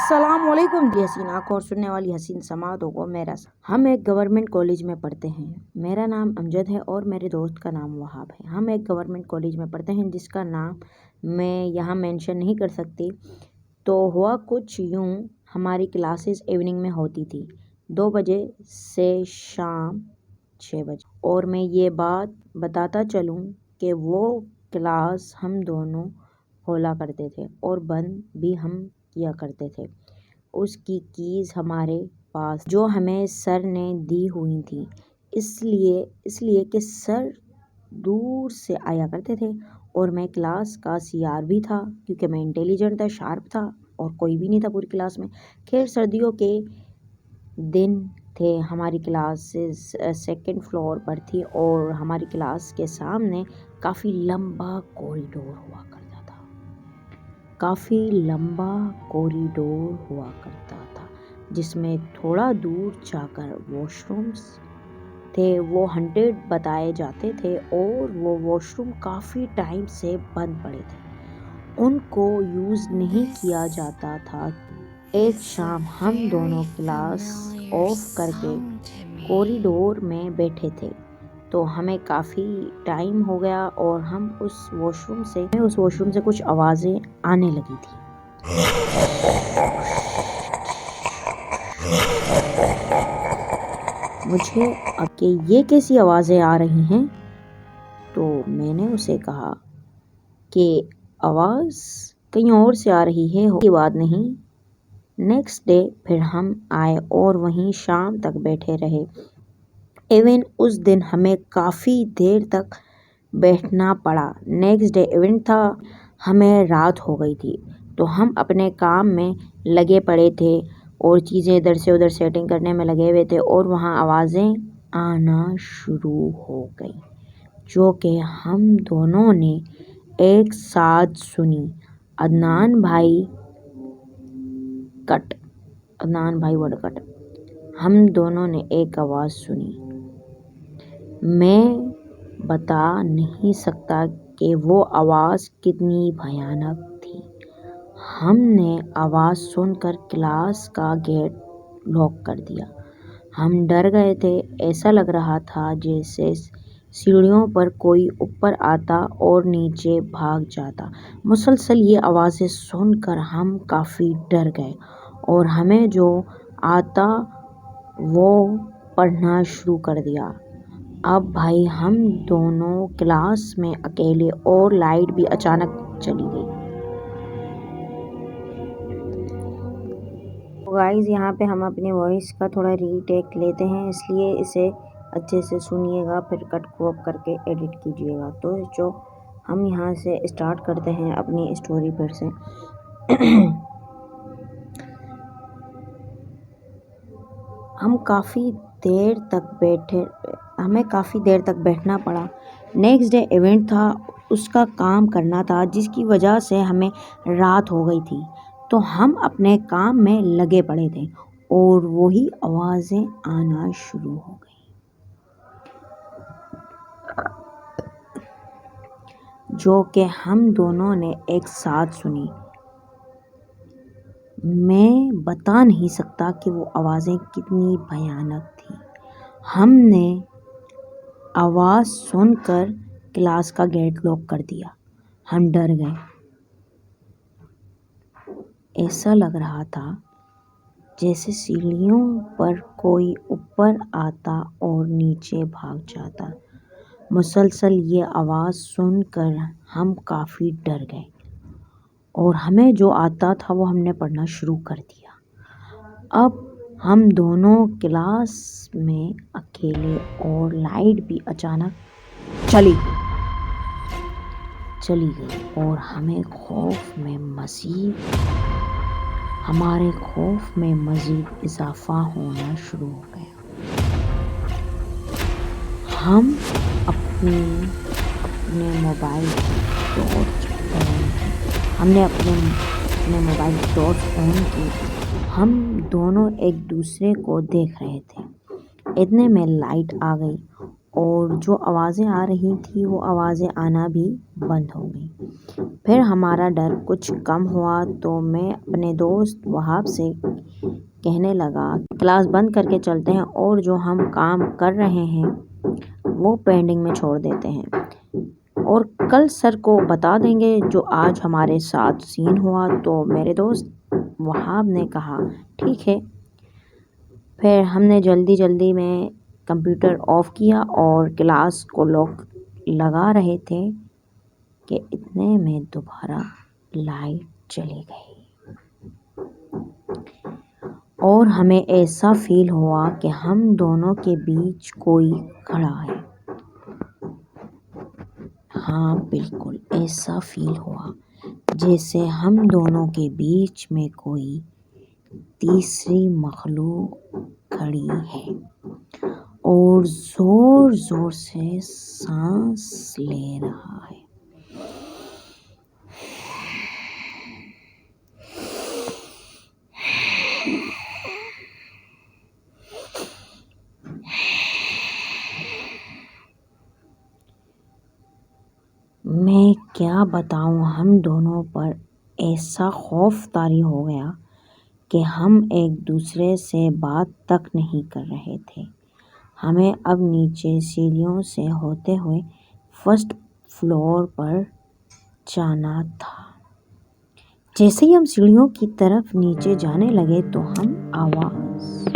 السلام علیکم جی حسین آنکھوں اور سننے والی حسین سماعتوں کو میرا ہم ایک گورنمنٹ کالج میں پڑھتے ہیں۔ میرا نام امجد ہے اور میرے دوست کا نام وہاب ہے۔ ہم ایک گورنمنٹ کالج میں پڑھتے ہیں جس کا نام میں یہاں مینشن نہیں کر سکتی۔ تو ہوا کچھ یوں، ہماری کلاسز ایوننگ میں ہوتی تھی 2 بجے سے شام 6 بجے، اور میں یہ بات بتاتا چلوں کہ وہ کلاس ہم دونوں کھولا کرتے تھے اور بند بھی ہم کیا کرتے تھے۔ اس کی کیز ہمارے پاس جو ہمیں سر نے دی ہوئی تھی، اس لیے کہ سر دور سے آیا کرتے تھے اور میں کلاس کا CR بھی تھا کیونکہ میں انٹیلیجنٹ تھا، شارپ تھا اور کوئی بھی نہیں تھا پوری کلاس میں۔ خیر سردیوں کے دن تھے، ہماری کلاسز 2nd فلور پر تھی اور ہماری کلاس کے سامنے کافی لمبا کوریڈور ہوا کرتا تھا جس میں تھوڑا دور جا کر واش رومز تھے۔ وہ ہانٹیڈ بتائے جاتے تھے اور وہ واش روم کافی ٹائم سے بند پڑے تھے، ان کو یوز نہیں کیا جاتا تھا۔ ایک شام ہم دونوں کلاس آف کر کے کوریڈور میں بیٹھے تھے تو ہمیں کافی ٹائم ہو گیا اور اس واش روم سے کچھ آوازیں آنے لگی تھی۔ مجھے اب کہ یہ کیسی آوازیں آ رہی ہیں، تو میں نے اسے کہا کہ آواز کہیں اور سے آ رہی ہے، کی بات نہیں۔ نیکسٹ ڈے پھر ہم آئے اور وہیں شام تک بیٹھے رہے۔ ایون اس دن ہمیں کافی دیر تک بیٹھنا پڑا۔ نیکسٹ ڈے ایونٹ تھا، ہمیں رات ہو گئی تھی تو ہم اپنے کام میں لگے پڑے تھے اور چیزیں ادھر سے ادھر سیٹنگ کرنے میں لگے ہوئے تھے، اور وہاں آوازیں آنا شروع ہو گئیں جو کہ ہم دونوں نے ایک ساتھ سنی۔ عدنان بھائی وڈکٹ ہم دونوں نے ایک آواز سنی۔ میں بتا نہیں سکتا کہ وہ آواز کتنی بھیانک تھی۔ ہم نے آواز سن کر کلاس کا گیٹ لاک کر دیا۔ ہم ڈر گئے تھے، ایسا لگ رہا تھا جیسے سیڑھیوں پر کوئی اوپر آتا اور نیچے بھاگ جاتا۔ مسلسل یہ آوازیں سن کر ہم کافی ڈر گئے اور ہمیں جو آتا وہ پڑھنا شروع کر دیا۔ اب بھائی ہم دونوں کلاس میں اکیلے اور لائٹ بھی اچانک چلی گئی۔ تو گائز یہاں پہ ہم اپنی وائس کا تھوڑا ری ٹیک لیتے ہیں، اس لیے اسے اچھے سے سنیے گا، پھر کٹ کراپ کر کے ایڈٹ کیجیے گا۔ تو جو ہم یہاں سے اسٹارٹ کرتے ہیں اپنی اسٹوری پھر سے۔ ہمیں کافی دیر تک بیٹھنا پڑا۔ نیکسٹ ڈے ایونٹ تھا، اس کا کام کرنا تھا جس کی وجہ سے ہمیں رات ہو گئی تھی، تو ہم اپنے کام میں لگے پڑے تھے اور وہی آوازیں آنا شروع ہو گئیں جو کہ ہم دونوں نے ایک ساتھ سنی۔ میں بتا نہیں سکتا کہ وہ آوازیں کتنی بھیانک تھیں۔ ہم نے آواز سن کر کلاس کا گیٹ لاک کر دیا۔ ہم ڈر گئے، ایسا لگ رہا تھا جیسے سیڑھیوں پر کوئی اوپر آتا اور نیچے بھاگ جاتا۔ مسلسل یہ آواز سن کر ہم کافی ڈر گئے اور ہمیں جو آتا تھا وہ ہم نے پڑھنا شروع کر دیا۔ اب ہم دونوں کلاس میں اکیلے اور لائٹ بھی اچانک چلی گئی اور ہمارے خوف میں مزید اضافہ ہونا شروع ہو گیا۔ ہم اپنے موبائل ٹارچ آن کی۔ ہم دونوں ایک دوسرے کو دیکھ رہے تھے۔ اتنے میں لائٹ آ گئی اور جو آوازیں آ رہی تھیں وہ آوازیں آنا بھی بند ہو گئیں۔ پھر ہمارا ڈر کچھ کم ہوا تو میں اپنے دوست وہاب سے کہنے لگا کلاس بند کر کے چلتے ہیں اور جو ہم کام کر رہے ہیں وہ پینڈنگ میں چھوڑ دیتے ہیں اور کل سر کو بتا دیں گے جو آج ہمارے ساتھ سین ہوا۔ تو میرے دوست وہاب نے کہا ٹھیک ہے۔ پھر ہم نے جلدی میں کمپیوٹر آف کیا اور کلاس کو لاک لگا رہے تھے کہ اتنے میں دوبارہ لائٹ چلی گئی اور ہمیں ایسا فیل ہوا کہ ہم دونوں کے بیچ کوئی کھڑا ہے۔ ہاں بالکل ایسا فیل ہوا جیسے ہم دونوں کے بیچ میں کوئی تیسری مخلوق کھڑی ہے اور زور سے سانس لے رہا ہے۔ میں کیا بتاؤں، ہم دونوں پر ایسا خوف طاری ہو گیا کہ ہم ایک دوسرے سے بات تک نہیں کر رہے تھے۔ ہمیں اب نیچے سیڑھیوں سے ہوتے ہوئے فرسٹ فلور پر جانا تھا۔ جیسے ہی ہم سیڑھیوں کی طرف نیچے جانے لگے تو ہم آواز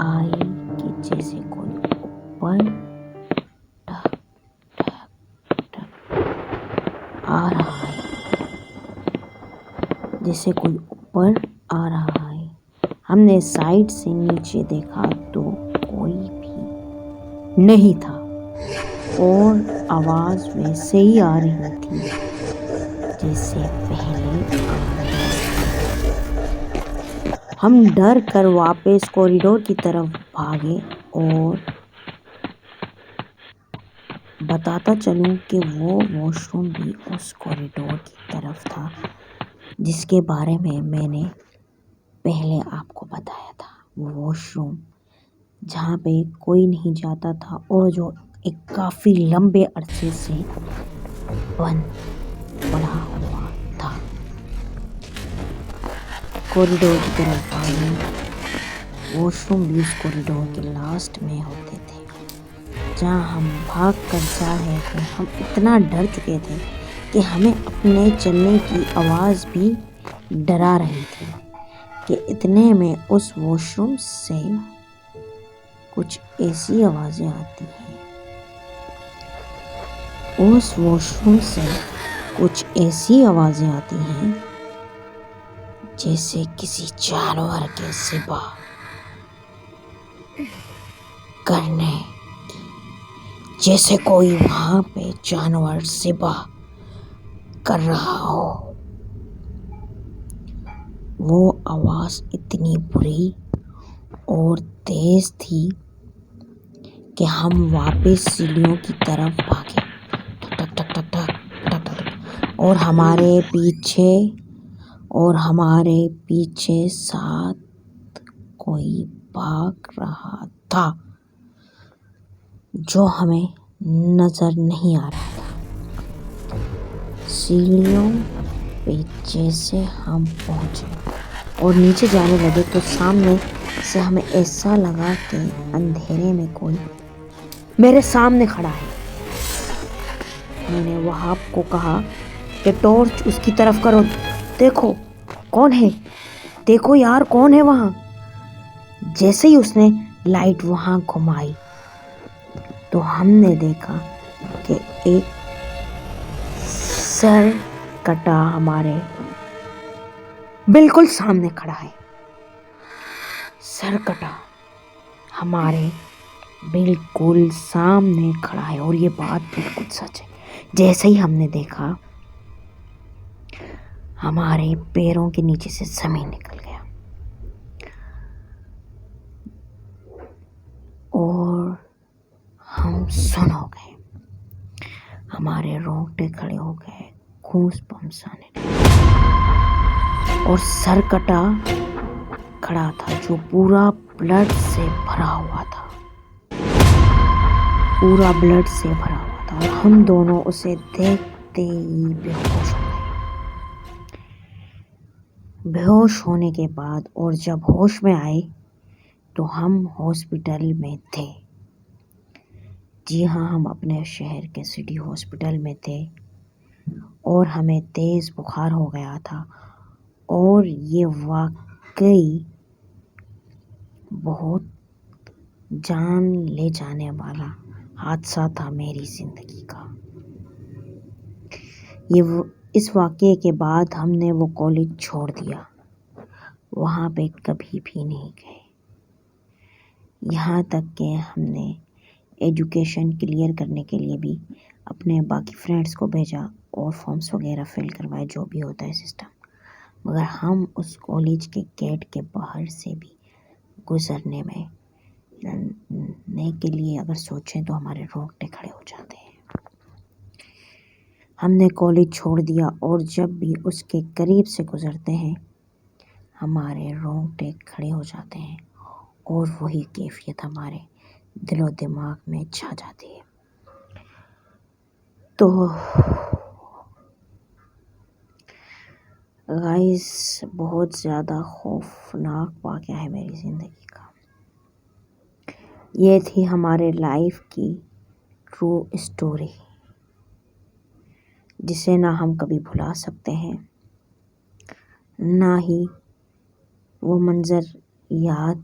آئی کہ جیسے کوئی اوپر آ رہا ہے، جیسے کوئی اوپر آ رہا ہے۔ ہم نے سائڈ سے نیچے دیکھا تو کوئی بھی نہیں تھا اور آواز ویسے ہی آ رہی تھی جیسے پہلے آ رہی تھی۔ ہم ڈر کر واپس کوریڈور کی طرف بھاگے اور بتاتا چلوں کہ وہ واش روم بھی اس کوریڈور کی طرف تھا جس کے بارے میں نے پہلے آپ کو بتایا تھا۔ وہ واش روم جہاں پہ کوئی نہیں جاتا تھا اور جو ایک کافی لمبے عرصے سے بند پڑا ہوا تھا۔ کوریڈور کی طرف بھاگے، واش روم بھی اس کوریڈور کے لاسٹ میں ہوتے تھے جہاں ہم بھاگ کر جا رہے تھے۔ ہم اتنا ڈر چکے تھے کہ ہمیں اپنے چلنے کی آواز بھی ڈرا رہی تھی کہ اتنے میں اس واش روم سے کچھ ایسی آوازیں آتی ہیں۔ اس واش روم سے کچھ ایسی آوازیں آتی ہیں جیسے کسی جانور کے ذبح کرنے کی، جیسے کوئی وہاں پہ جانور ذبح کر رہا ہو۔ وہ آواز اتنی بری اور تیز تھی کہ ہم واپس سیڑھیوں کی طرف بھاگے، ٹھک ٹھک ٹھک ٹھک ٹھک ٹھک، اور ہمارے پیچھے ساتھ کوئی بھاگ رہا تھا جو ہمیں نظر نہیں آ رہا تھا۔ سیڑھیوں پہ جیسے ہم پہنچے اور نیچے جانے لگے تو سامنے سے ہمیں ایسا لگا کہ اندھیرے میں کوئی میرے سامنے کھڑا ہے۔ میں نے وہاب کو کہا کہ ٹارچ اس کی طرف کرو، دیکھو کون ہے، دیکھو یار کون ہے وہاں۔ جیسے ہی اس نے لائٹ وہاں گھمائی تو ہم نے دیکھا کہ ایک سر کٹا ہمارے بالکل سامنے کھڑا ہے۔ سر کٹا ہمارے بالکل سامنے کھڑا ہے اور یہ بات بالکل سچ ہے۔ جیسے ہی ہم نے دیکھا ہمارے پیروں کے نیچے سے زمین نکل گیا اور ہم سن ہو گئے، ہمارے رونگٹے کھڑے ہو گئے، گوز بمپس آنے لگے اور سر کٹا کھڑا تھا جو پورا بلڈ سے بھرا ہوا تھا۔ پورا بلڈ سے بھرا ہوا تھا اور ہم دونوں اسے دیکھتے ہی بے ہوش ہو گئے۔ بے ہوش ہونے کے بعد اور جب ہوش میں آئے تو ہم ہاسپٹل میں تھے۔ جی ہاں، ہم اپنے شہر کے سٹی ہاسپٹل میں تھے اور ہمیں تیز بخار ہو گیا تھا اور یہ واقعی بہت جان لے جانے والا حادثہ تھا میری زندگی کا۔ اس واقعے کے بعد ہم نے وہ کالج چھوڑ دیا، وہاں پہ کبھی بھی نہیں گئے، یہاں تک کہ ہم نے ایجوکیشن کلیئر کرنے کے لیے بھی اپنے باقی فرینڈس کو بھیجا اور فارمس وغیرہ فل کروائے، جو بھی ہوتا ہے سسٹم، مگر ہم اس کالج کے گیٹ کے باہر سے بھی گزرنے کے لیے اگر سوچیں تو ہمارے رونگٹے کھڑے ہو جاتے ہیں۔ ہم نے کالج چھوڑ دیا اور جب بھی اس کے قریب سے گزرتے ہیں ہمارے رونگٹے کھڑے ہو جاتے ہیں اور وہی کیفیت ہمارے دل و دماغ میں چھا جاتی ہے۔ تو گائز، بہت زیادہ خوفناک واقعہ ہے میری زندگی کا۔ یہ تھی ہمارے لائف کی ٹرو اسٹوری، جسے نہ ہم کبھی بھلا سکتے ہیں، نہ ہی وہ منظر یاد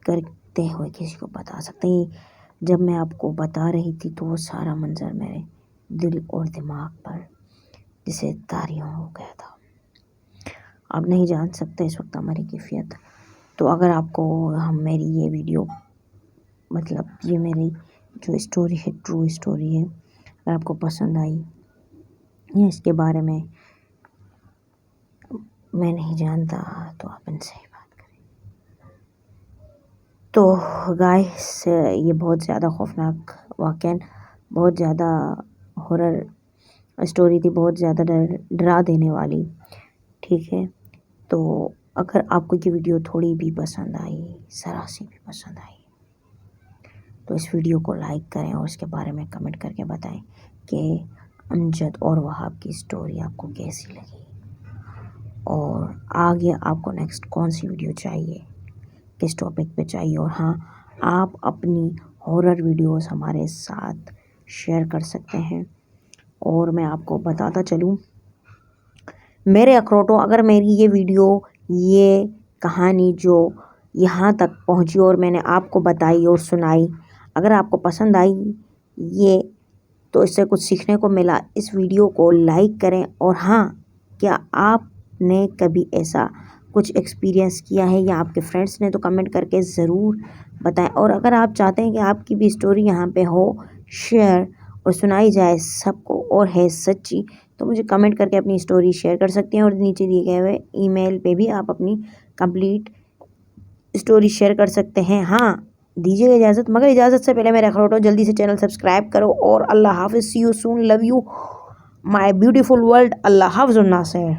کرتے ہوئے کسی کو بتا سکتے ہیں۔ جب میں آپ کو بتا رہی تھی تو وہ سارا منظر میرے دل اور دماغ پر جسے تاریوں ہو گیا تھا۔ آپ نہیں جان سکتے اس وقت ہماری کیفیت۔ تو اگر آپ کو میری یہ ویڈیو، مطلب یہ میری جو اسٹوری ہے، ٹرو اسٹوری ہے، اگر آپ کو پسند آئی یا اس کے بارے میں نہیں جانتا تو آپ ان سے ہی بات کریں۔ تو گائس، یہ بہت زیادہ خوفناک واقعہ، بہت زیادہ ہارر اسٹوری تھی، بہت زیادہ ڈرا دینے والی، ٹھیک ہے۔ تو اگر آپ کو یہ ویڈیو تھوڑی بھی پسند آئی، ذرا سی بھی پسند آئی، تو اس ویڈیو کو لائک کریں اور اس کے بارے میں کمنٹ کر کے بتائیں کہ امجد اور وہاب کی اسٹوری آپ کو کیسی لگی اور آگے آپ کو نیکسٹ کون سی ویڈیو چاہیے، کس ٹاپک پہ چاہیے۔ اور ہاں، آپ اپنی ہارر ویڈیوز ہمارے ساتھ شیئر کر سکتے ہیں۔ اور میں آپ کو بتاتا چلوں، میرے اخروٹوں، اگر میری یہ ویڈیو، یہ کہانی جو یہاں تک پہنچی اور میں نے آپ کو بتائی اور سنائی، اگر آپ کو پسند آئی یہ، تو اس سے کچھ سیکھنے کو ملا، اس ویڈیو کو لائک کریں۔ اور ہاں، کیا آپ نے کبھی ایسا کچھ ایکسپیرینس کیا ہے یا آپ کے فرینڈس نے، تو کمنٹ کر کے ضرور بتائیں۔ اور اگر آپ چاہتے ہیں کہ آپ کی بھی اسٹوری یہاں پہ ہو شیئر اور سنائی جائے سب کو اور ہے سچی، تو مجھے کمنٹ کر کے اپنی اسٹوری شیئر کر سکتے ہیں اور نیچے دیے گئے ہوئے ای میل پہ بھی آپ اپنی کمپلیٹ اسٹوری شیئر کر سکتے ہیں۔ ہاں، دیجیے گا اجازت، مگر اجازت سے پہلے میرے اخروٹوں جلدی سے چینل سبسکرائب کرو اور اللہ حافظ، see you soon, love you my beautiful world, اللہ حافظ الناصر۔